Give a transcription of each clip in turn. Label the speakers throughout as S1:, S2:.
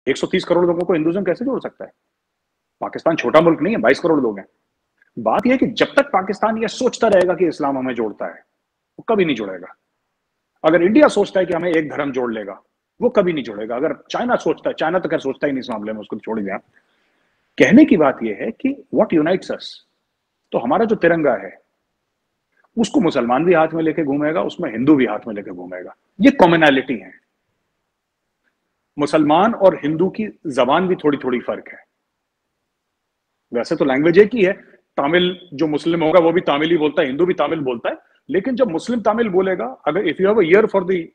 S1: 130 करोड़ लोगों को हिंदुइज्म कैसे जोड़ सकता है? पाकिस्तान छोटा मुल्क नहीं है, 22 करोड़ लोग हैं। बात यह है कि जब तक पाकिस्तान यह सोचता रहेगा कि इस्लाम हमें जोड़ता है, वो कभी नहीं जुड़ेगा। अगर इंडिया सोचता है कि हमें एक धर्म जोड़ लेगा, वो कभी नहीं जोड़ेगा। अगर चाइना सोचता है, चाइना तो खैर सोचता ही नहीं इस मामले में, उसको छोड़ दिया। कहने की बात यह है कि व्हाट यूनाइट्स अस, तो हमारा जो तिरंगा है उसको मुसलमान भी हाथ में लेके घूमेगा, उसमें हिंदू भी हाथ में लेके घूमेगा। ये कॉमनैलिटी है। मुसलमान और हिंदू की जबान भी थोड़ी थोड़ी फर्क है। वैसे तो लैंग्वेज एक ही है। तमिल जो मुस्लिम होगा वो भी तमिल ही बोलता है, हिंदू भी तमिल बोलता है। लेकिन जब मुस्लिम तमिल बोलेगा, अगर if you have a year for the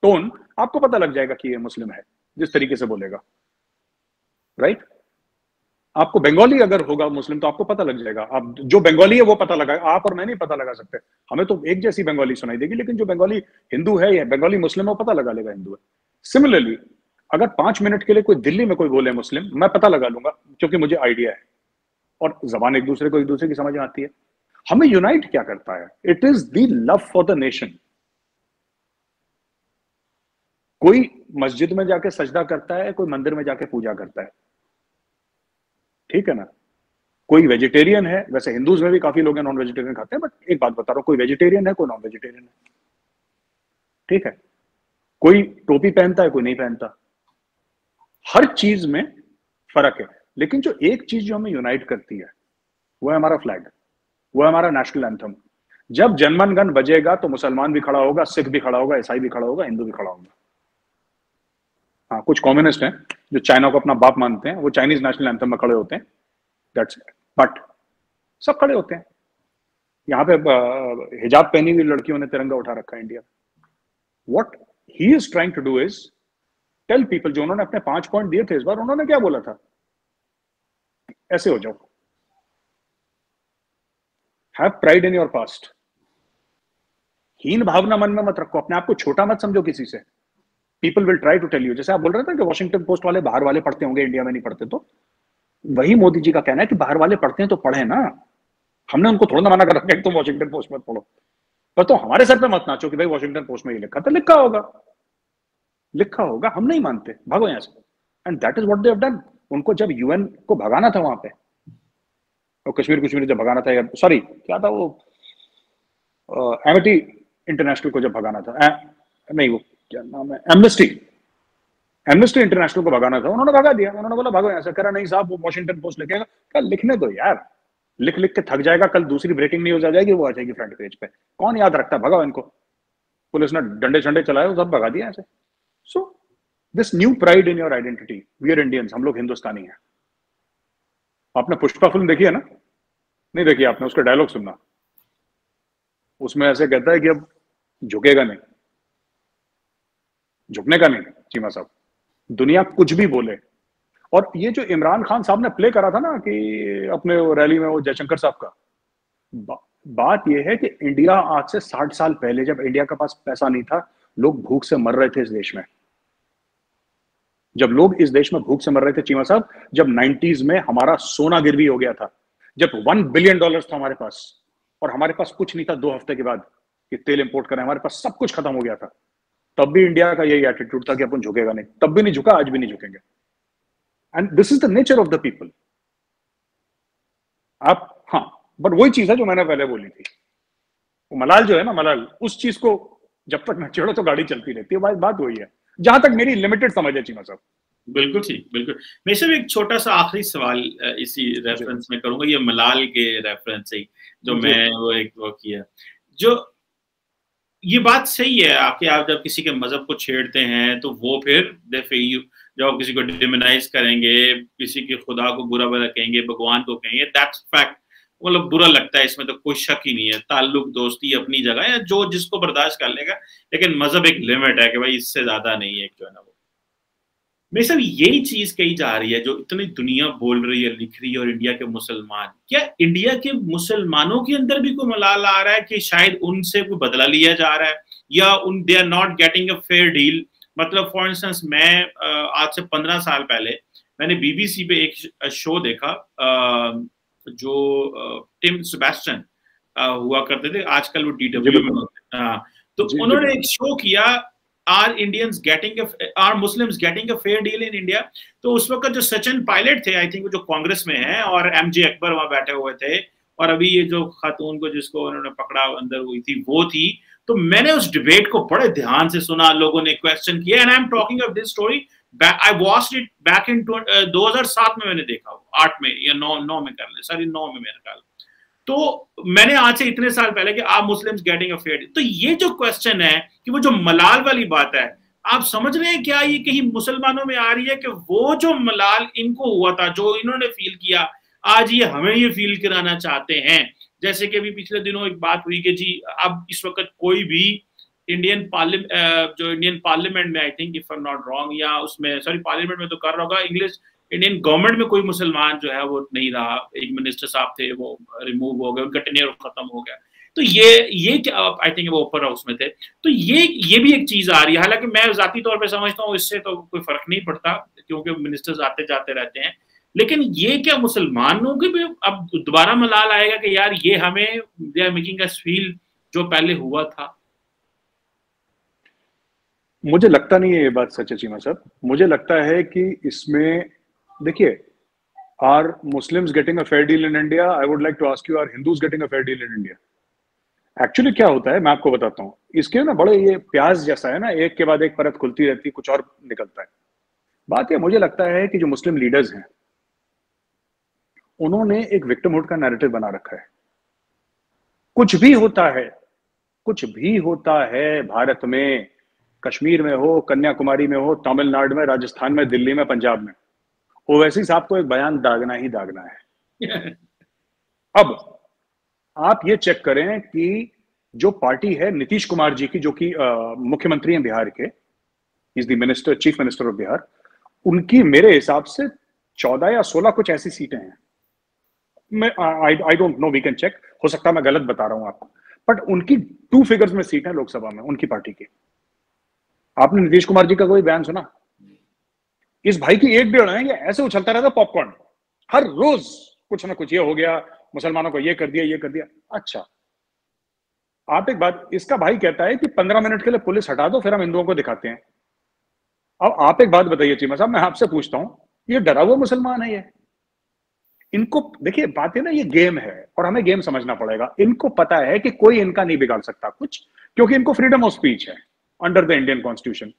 S1: tone, आपको पता लग जाएगा कि ये मुस्लिम है जिस तरीके से बोलेगा, राइट? आपको बंगाली अगर होगा मुस्लिम तो आपको पता लग जाएगा। आप जो बंगाली है वो पता लगा, आप और मैं नहीं पता लगा सकते। हमें तो एक जैसी बंगाली सुनाई देगी, लेकिन जो बंगाली हिंदू है या बंगाली मुस्लिम है वो पता लगा लेगा हिंदू है। सिमिलरली अगर 5 मिनट के लिए कोई दिल्ली में कोई बोले मुस्लिम, मैं पता लगा लूंगा क्योंकि मुझे आइडिया है, और जबान एक दूसरे की समझ में आती है। हमें यूनाइट क्या करता है? It is the love for the nation. कोई मस्जिद में जाके सजदा करता है, कोई मंदिर में जाके पूजा करता है, ठीक है ना? कोई वेजिटेरियन है, वैसे हिंदूज में भी काफी लोग नॉन वेजिटेरियन खाते हैं, बट एक बात बता रहा हूं, कोई वेजिटेरियन है, कोई नॉन वेजिटेरियन है, ठीक है? कोई टोपी पहनता है, कोई नहीं पहनता। हर चीज में फर्क है, लेकिन जो एक चीज जो हमें यूनाइट करती है वो है हमारा फ्लैग, वो है हमारा नेशनल एंथम। जब जनमन गण बजेगा तो मुसलमान भी खड़ा होगा, सिख भी खड़ा होगा, ईसाई भी खड़ा होगा, हिंदू भी खड़ा होगा। हाँ, कुछ कम्युनिस्ट हैं जो चाइना को अपना बाप मानते हैं, वो चाइनीज नेशनल एंथम में खड़े होते हैं, दैट्स इट। बट सब खड़े होते हैं। यहाँ पे हिजाब पहनी हुई लड़कियों ने तिरंगा उठा रखा है India. What he is trying to do is tell people, जो उन्होंने अपने 5 पॉइंट दिए थे इस बार, उन्होंने क्या बोला था? ऐसे हो जाओ, have pride in your past. हीन भावना मन में मत रखो, अपने आप को छोटा मत समझो किसी से। People will try to tell you, जैसे आप बोल रहे थे कि वॉशिंगटन पोस्ट वाले बाहर वाले पढ़ते होंगे, इंडिया में नहीं पढ़ते, तो वही मोदी जी का कहना है कि बाहर वाले पढ़ते हैं तो पढ़े ना। हमने उनको थोड़ा ना मना कर रखा है तुम वॉशिंगटन पोस्ट मत पढ़ो, पर तो हमारे सर पे मत नाचो कि भाई वॉशिंगटन पोस्ट में ही लिखा था। लिखा होगा, लिखा होगा, हम नहीं मानते, भागो यहां से। And that is what they have done. उनको जब यूएन को भगाना था वहां पे, और कश्मीर जब भगाना था, सॉरी क्या था वो, एमिटी इंटरनेशनल को जब भगाना था, नहीं वो क्या नाम है, एमनेस्टी इंटरनेशनल को भगाना था, उन्होंने भगा दिया। उन्होंने बोला भागो यहां से। करा नहीं साहब, वो वॉशिंगटन पोस्ट लिखेगा। कल लिखने दो यार, लिख लिख के थक जाएगा, कल दूसरी ब्रेकिंग न्यूज आ जाएगी, वो आ जाएगी फ्रंट पेज पे। कौन याद रखता? भगाओ इनको। पुलिस ने डंडे चंडे चलाए, सब भगा दिया ऐसे। So this new pride in your identity, we are Indians, हम लोग हिंदुस्तानी हैं। आपने पुष्पा फिल्म देखी है ना? नहीं देखी आपने? उसका डायलॉग सुनना, उसमें ऐसे कहता है कि अब झुकेगा नहीं, झुकने का नहीं चीमा साहब, दुनिया कुछ भी बोले। और ये जो इमरान खान साहब ने प्ले करा था ना कि अपने रैली में, वो जयशंकर साहब का, बात यह है कि इंडिया आज से 60 साल पहले, जब इंडिया के पास पैसा नहीं था, लोग भूख से मर रहे थे इस देश में। जब लोग इस देश में भूख से मर रहे थे चीमा साहब, जब 90s में हमारा सोना गिरवी हो गया था, जब $1 बिलियन था हमारे पास, और हमारे पास कुछ नहीं था 2 हफ्ते के बाद कि तेल इंपोर्ट करें, हमारे पास सब कुछ खत्म हो गया था, तब भी इंडिया का यही एटीट्यूड था कि अपन झुकेगा नहीं। तब भी नहीं झुका, आज भी नहीं झुकेंगे। And this is the nature of the people. आप, हाँ, बट वही चीज है जो मैंने पहले बोली थी, वो मलाल जो है ना, मलाल, उस चीज को जब तक न छेड़ो तो गाड़ी चलती रहती है। बात वही है, जहां तक मेरी लिमिटेड समझ है चीमा साहब।
S2: बिल्कुल ठीक, बिल्कुल। मैं सिर्फ एक छोटा सा आखिरी सवाल इसी रेफरेंस में करूंगा, ये मलाल के रेफरेंस से जो मैं वो किया, जो ये बात सही है आपके, आप जब किसी के मजहब को छेड़ते हैं तो वो फिर जब आप किसी को डिमोनाइज करेंगे, किसी के खुदा को बुरा भला कहेंगे, भगवान को कहेंगे, दैट्स फैक्ट। मतलब बुरा लगता है, इसमें तो कोई शक ही नहीं है। ताल्लुक, दोस्ती अपनी जगह है, जो जिसको बर्दाश्त कर लेगा, लेकिन मजहब एक लिमिट है कि भाई इससे ज्यादा नहीं है, जो है ना वो। मेरे साहब यही चीज कही जा रही है जो इतनी दुनिया बोल रही है, लिख रही है, और इंडिया के मुसलमान, क्या इंडिया के मुसलमानों के अंदर भी कोई मलाल आ रहा है कि शायद उनसे कोई बदला लिया जा रहा है, या they are not getting a fair deal? मतलब फॉर इंस्टेंस, मैं आज से 15 साल पहले मैंने बीबीसी पे एक शो देखा, जो टिम सेबेस्टियन हुआ करते थे, आजकल वो DW में होते हैं। तो उन्होंने एक शो किया are Muslims getting a fair deal in India? तो उस वक्त जो सचिन पायलट थे, आई थिंक जो कांग्रेस में है, और एमजे अकबर वहां बैठे हुए थे, और अभी ये जो खातून को जिसको उन्होंने पकड़ा अंदर हुई थी वो थी। तो मैंने उस डिबेट को बड़े ध्यान से सुना, लोगों ने क्वेश्चन किया, and I am talking of this story, I watched it back in 2007 में मैंने देखा, 8 में या 9 में कर ले, सॉरी 9 में मेरे ख्याल। तो मैंने आज से इतने साल पहले कि आप मुस्लिम्स गेटिंग अ फेयर, तो ये जो क्वेश्चन है कि वो जो मलाल वाली बात है, आप समझ रहे हैं क्या ये कहीं मुसलमानों में आ रही है कि वो जो मलाल इनको हुआ था, जो इन्होंने फील किया, आज ये हमें ये फील कराना चाहते हैं? जैसे कि अभी पिछले दिनों एक बात हुई कि जी अब इस वक्त कोई भी इंडियन पार्लियामेंट में, I think if I am not wrong, या उसमें सॉरी पार्लियामेंट में तो कर रहा होगा, इंग्लिश इंडियन गवर्नमेंट में कोई मुसलमान जो है वो नहीं रहा। एक मिनिस्टर साहब थे वो रिमूव हो गए, उनका टेन्योर खत्म हो गया। तो ये क्या, आई थिंक वो ऊपर हाउस में थे। तो ये भी एक चीज आ रही है। हालांकि मैं जाती तौर पे समझता हूँ इससे तो कोई फर्क नहीं पड़ता, क्योंकि मिनिस्टर्स आते जाते रहते हैं। लेकिन ये क्या मुसलमानों की भी अब दोबारा मलाल आएगा कि यार ये हमें they are making us feel जो पहले हुआ था?
S1: मुझे लगता नहीं है ये बात सच है चीमा साहब। मुझे लगता है कि इसमें देखिए, are Muslims getting a fair deal in India? I would like to ask you, are Hindus getting a fair deal in India? Actually क्या होता है मैं आपको बताता हूँ। इसके ना बड़े, ये प्याज जैसा है ना, एक के बाद एक परत खुलती रहती है, कुछ और निकलता है। बात ये मुझे लगता है कि जो मुस्लिम लीडर्स हैं उन्होंने एक विक्टिमहुड का नैरेटिव बना रखा है। कुछ भी होता है, कुछ भी होता है भारत में, कश्मीर में हो, कन्याकुमारी में हो, तमिलनाडु में, राजस्थान में, दिल्ली में, पंजाब में, ओवैसी साहब को एक बयान दागना ही दागना है। अब आप ये चेक करें कि जो पार्टी है नीतीश कुमार जी की, जो कि मुख्यमंत्री हैं बिहार के, is the minister, chief minister of Bihar, उनकी मेरे हिसाब से 14 या 16 कुछ ऐसी सीटें हैं। मैं I don't know, we can check, हो सकता है मैं गलत बता रहा हूं आपको, बट उनकी 2 फिगर्स में सीट है लोकसभा में उनकी पार्टी की। आपने नीतीश कुमार जी का कोई बयान सुना? इस भाई की 1-1.5 है, ये ऐसे उछलता रहता पॉपकॉर्न, हर रोज कुछ ना कुछ, ये हो गया, मुसलमानों को ये कर दिया, ये कर दिया। अच्छा, आप एक बात, इसका भाई कहता है कि 15 मिनट के लिए पुलिस हटा दो, फिर हम हिंदुओं को दिखाते हैं। अब आप एक बात बताइए चीमा साहब, मैं आपसे पूछता हूं, ये डरा हुआ मुसलमान है ये? इनको देखिए, बात है ना, ये गेम है और हमें गेम समझना पड़ेगा। इनको पता है कि कोई इनका नहीं बिगाड़ सकता कुछ, क्योंकि इनको फ्रीडम ऑफ स्पीच है अंडर द इंडियन कॉन्स्टिट्यूशन।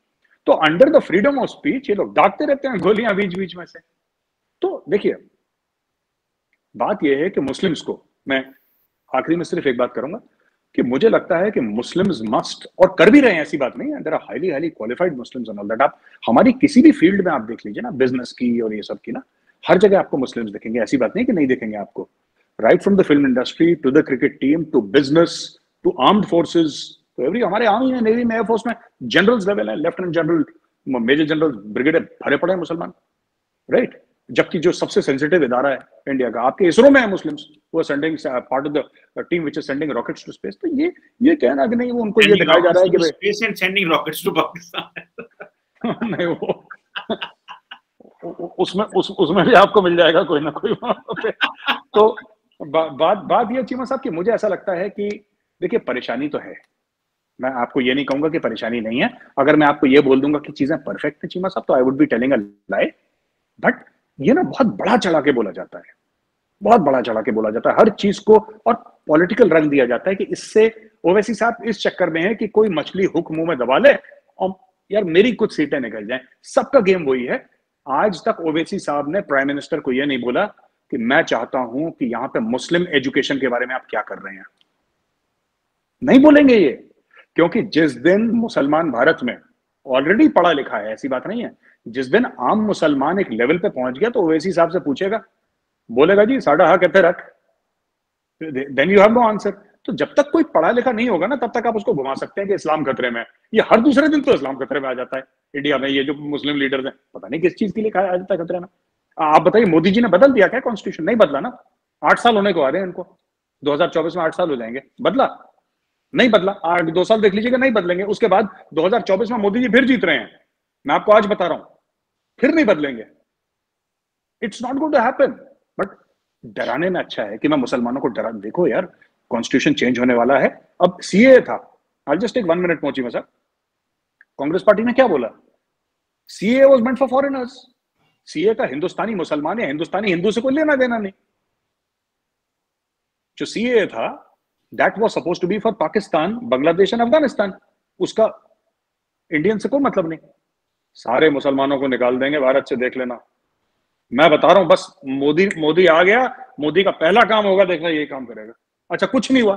S1: तो under the freedom of speech ये लोग दागते रहते हैं गोलियां बीच बीच में से। तो देखिए, बात यह है कि मुस्लिम्स को, मैं आखिरी में सिर्फ एक बात करूंगा कि मुझे लगता है कि मुस्लिम्स मस्ट, और कर भी रहे हैं, ऐसी बात नहीं है, there are highly highly qualified Muslims and all that. आप हमारी किसी भी फील्ड में आप देख लीजिए ना, बिजनेस की और ये सब की ना, हर जगह आपको मुस्लिम्स दिखेंगे, ऐसी बात नहीं कि नहीं दिखेंगे आपको। Right from the film industry to the cricket team to business to armed forces, तो एवरी, हमारे आर्मी में, नेवी में, एयरफोर्स में जनरल्स लेवल है, lieutenant general, major general, brigadier, भरे पड़े हैं मुसलमान, राइट। जबकि जो सबसे सेंसिटिव इदारा है इंडिया का, आपके इसरो में है मुस्लिम्स, वो sending part of the team which is sending rockets to space. तो ये कहना कि नहीं, वो उनको ये दिखाया जा रहा है कि
S2: space and sending rockets to Pakistan
S1: नहीं, वो उसमें भी आपको मिल जाएगा कोई ना कोई वहां पे। तो बात ये चीमा साहब कि मुझे ऐसा लगता है कि देखिए, परेशानी तो है, मैं आपको ये नहीं कहूंगा कि परेशानी नहीं है। अगर मैं आपको ये बोल दूंगा कि चीजें परफेक्ट है चीमा साहब, तो I would be telling a lie. But ये ना बहुत बड़ा चढ़ा के बोला जाता है, बहुत बड़ा चढ़ा के बोला जाता है हर चीज को, और पॉलिटिकल रंग दिया जाता है कि इससे ओवैसी साहब इस चक्कर में है कि कोई मछली हुक मुंह में दबा ले और यार मेरी कुछ सीटें निकल जाएं। सबका गेम वही है। आज तक ओवैसी साहब ने प्राइम मिनिस्टर को यह नहीं बोला कि मैं चाहता हूं कि यहां पे मुस्लिम एजुकेशन के बारे में आप क्या कर रहे हैं, नहीं बोलेंगे ये, क्योंकि जिस दिन मुसलमान भारत में ऑलरेडी पढ़ा लिखा है, ऐसी बात नहीं है, जिस दिन आम मुसलमान एक लेवल पे पहुंच गया तो ओवैसी साहब से पूछेगा, बोलेगा जी साढ़ा हक कहते रख, then you have no answer. तो जब तक कोई पढ़ा लिखा नहीं होगा ना, तब तक आप उसको घुमा सकते हैं कि इस्लाम खतरे में। ये हर दूसरे दिन तो इस्लाम खतरे में आ जाता है इंडिया में। ये जो मुस्लिम लीडर्स हैं, पता नहीं किस चीज के लिए आ जाता है खतरे में। आप बताइए, मोदी जी ने बदल दिया क्या कॉन्स्टिट्यूशन? नहीं बदला ना। 8 साल होने को आ रहे हैं इनको, 2024 में 8 साल हो जाएंगे। बदला? नहीं बदला। 2 साल देख लीजिएगा, नहीं बदलेंगे। उसके बाद 2024 में मोदी जी फिर जीत रहे हैं, मैं आपको आज बता रहा हूं, फिर नहीं बदलेंगे। It's not going to happen. But डराने में अच्छा है कि मैं मुसलमानों को डरा, देखो यार कॉन्स्टिट्यूशन चेंज होने वाला है। अब सीए था, आई जस्ट टेक 1 मिनट पहुंची मैं सर, कांग्रेस पार्टी ने क्या बोला? CA was meant for foreigners. CA का हिंदुस्तानी मुसलमान या हिंदुस्तानी हिंदू से कोई लेना देना नहीं। जो सीए था that was supposed to be for Pakistan, Bangladesh and Afghanistan. उसका इंडियन से कोई मतलब नहीं। सारे मुसलमानों को निकाल देंगे भारत से, देख लेना। मैं बता रहा हूं, बस मोदी आ गया, मोदी का पहला काम होगा, देखना यही काम करेगा। अच्छा, कुछ नहीं हुआ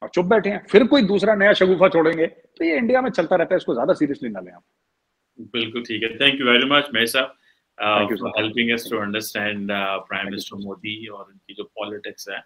S1: और चुप बैठे हैं, फिर कोई दूसरा नया शगुफा छोड़ेंगे। तो ये इंडिया में चलता रहता है, इसको ज्यादा सीरियसली ना लें आप।
S2: बिल्कुल ठीक है। Thank you very much Mahesh sahab for helping us to understand prime minister Modi और उनकी जो पॉलिटिक्स है।